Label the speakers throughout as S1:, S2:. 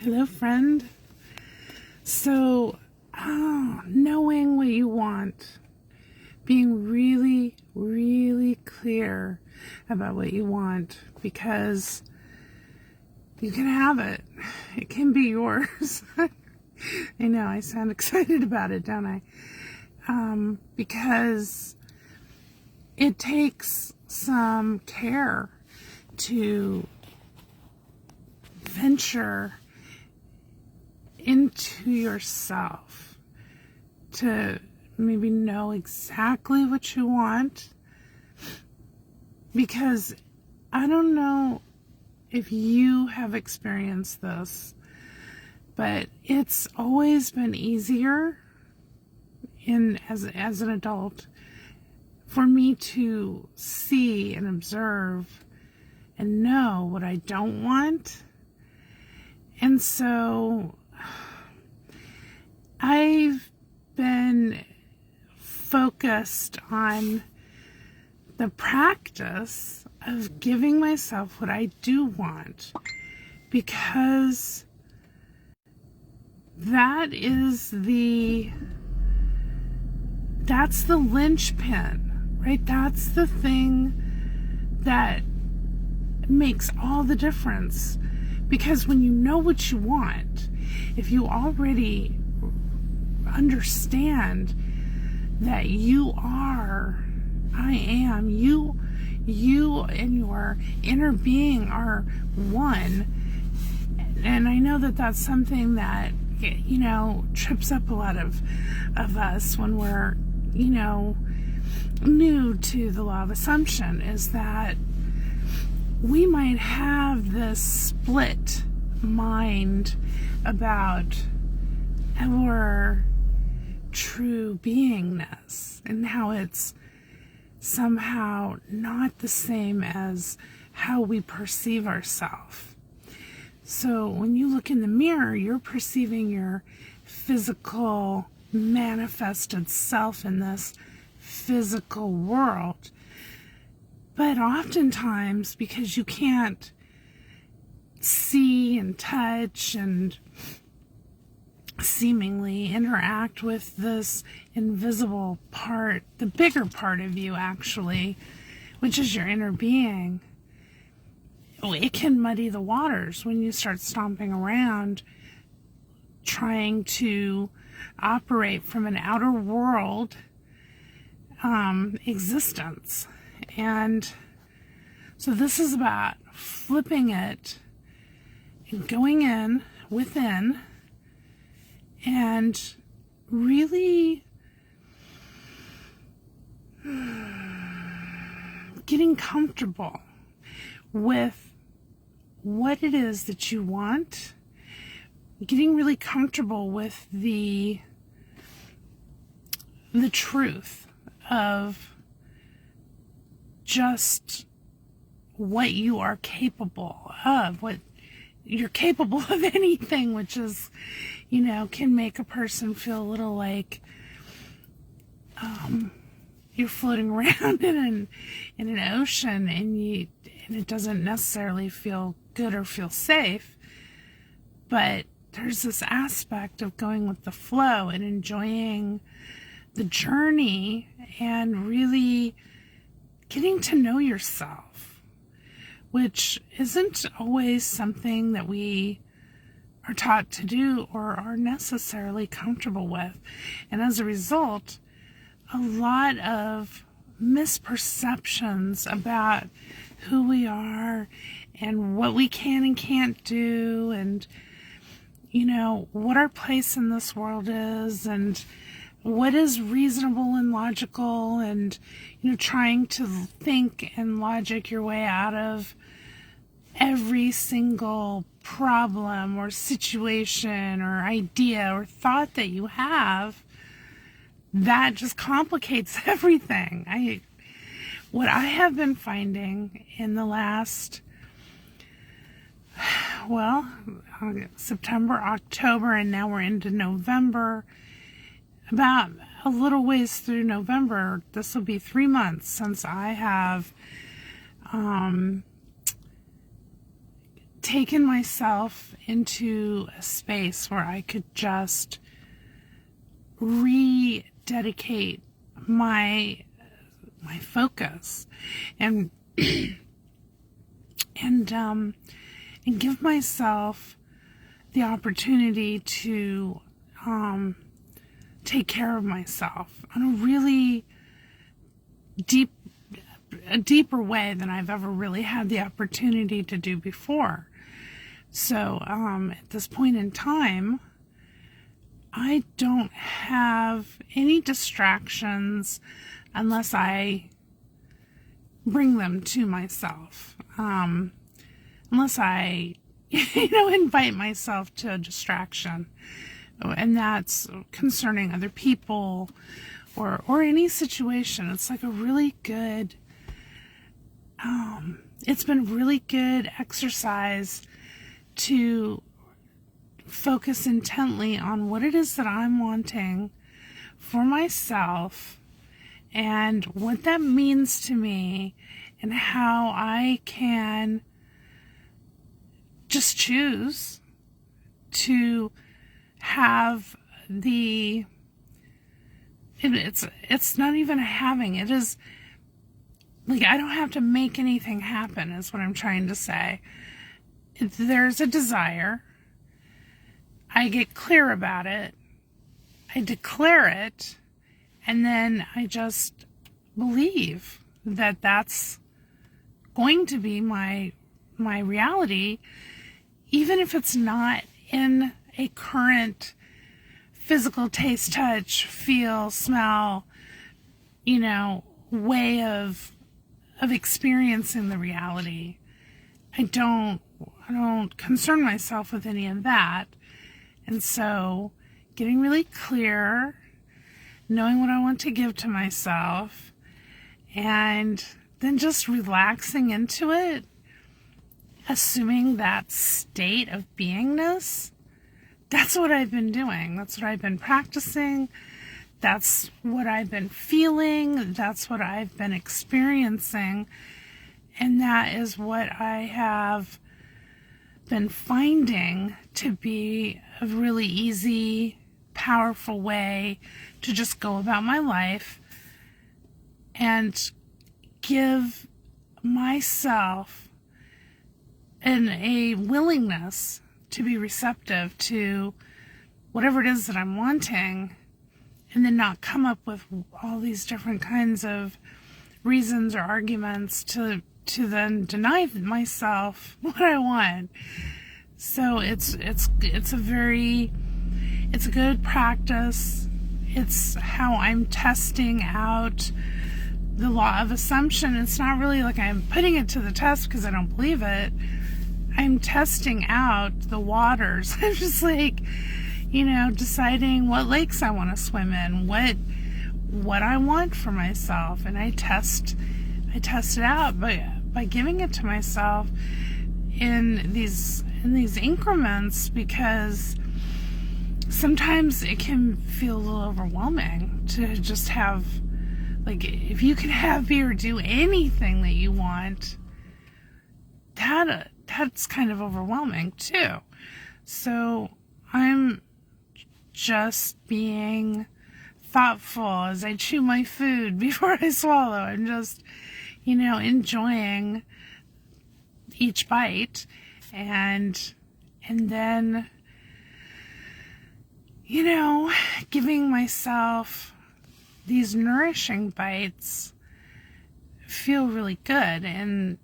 S1: Hello, friend. So, knowing what you want, being really, really clear about what you want, because you can have it. It can be yours. I know, I sound excited about it, don't I? Because it takes some care to venture into yourself, to maybe know exactly what you want, because I don't know if you have experienced this, but it's always been easier as an adult for me to see and observe and know what I don't want. And so I've been focused on the practice of giving myself what I do want, because that's the linchpin, right? That's the thing that makes all the difference. Because when you know what you want, if you already understand that you are, I am, you and your inner being are one. And I know that that's something that, trips up a lot of us when we're, new to the law of assumption, is that we might have this split mind about our true beingness and how it's somehow not the same as how we perceive ourselves. So when you look in the mirror, you're perceiving your physical manifested self in this physical world. But oftentimes, because you can't see and touch and seemingly interact with this invisible part, the bigger part of you actually, which is your inner being, it can muddy the waters when you start stomping around trying to operate from an outer world existence. And so this is about flipping it and going in within and really getting comfortable with what it is that you want, getting really comfortable with the truth of just what you are capable of, what you're capable of anything, which is, can make a person feel a little like you're floating around in an ocean and it doesn't necessarily feel good or feel safe. But there's this aspect of going with the flow and enjoying the journey and really getting to know yourself, which isn't always something that we are taught to do or are necessarily comfortable with. And as a result, a lot of misperceptions about who we are and what we can and can't do, and what our place in this world is, and what is reasonable and logical, and trying to think and logic your way out of every single problem or situation or idea or thought that you have. That just complicates everything. What I have been finding in the last, September, October, and now we're into November, about a little ways through November, this will be 3 months since I have taken myself into a space where I could just rededicate my focus and and give myself the opportunity to take care of myself on a really deeper way than I've ever really had the opportunity to do before. So at this point in time, I don't have any distractions unless I bring them to myself. Unless I, invite myself to a distraction. And that's concerning other people or any situation. It's like a really good, it's been really good exercise to focus intently on what it is that I'm wanting for myself and what that means to me and how I can just choose to have it's not even a having, it is like I don't have to make anything happen is what I'm trying to say. There's a desire, I get clear about it, I declare it, and then I just believe that that's going to be my reality, even if it's not in a current physical taste, touch, feel, smell, way of experiencing the reality. I don't concern myself with any of that. And so getting really clear, knowing what I want to give to myself, and then just relaxing into it, assuming that state of beingness. That's what I've been doing. That's what I've been practicing. That's what I've been feeling. That's what I've been experiencing. And that is what I have been finding to be a really easy, powerful way to just go about my life and give myself a willingness to be receptive to whatever it is that I'm wanting, and then not come up with all these different kinds of reasons or arguments to then deny myself what I want. So it's a good practice. It's how I'm testing out the law of assumption. It's not really like I'm putting it to the test because I don't believe it. I'm testing out the waters. I'm just like, deciding what lakes I want to swim in, what I want for myself, and I test it out by giving it to myself in these increments, because sometimes it can feel a little overwhelming to just have, like, if you can have, be, or do anything that you want, that's kind of overwhelming too. So I'm just being thoughtful as I chew my food before I swallow. I'm just, enjoying each bite, and then, giving myself these nourishing bites feel really good, and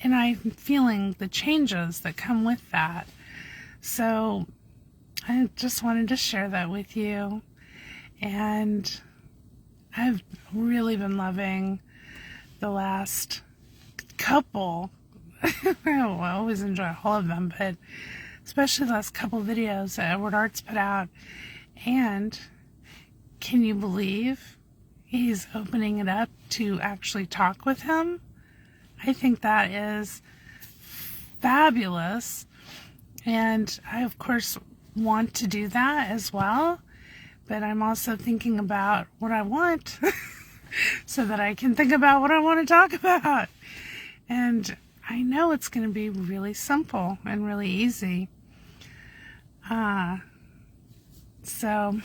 S1: I'm feeling the changes that come with that. So I just wanted to share that with you. And I've really been loving the last couple. I always enjoy all of them, but especially the last couple videos that Edward Arts put out. And can you believe he's opening it up to actually talk with him? I think that is fabulous. And I, of course, want to do that as well. But I'm also thinking about what I want so that I can think about what I want to talk about. And I know it's going to be really simple and really easy. So,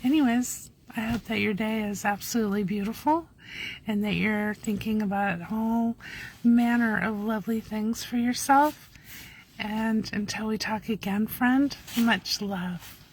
S1: anyways, I hope that your day is absolutely beautiful and that you're thinking about all manner of lovely things for yourself. And until we talk again, friend, much love.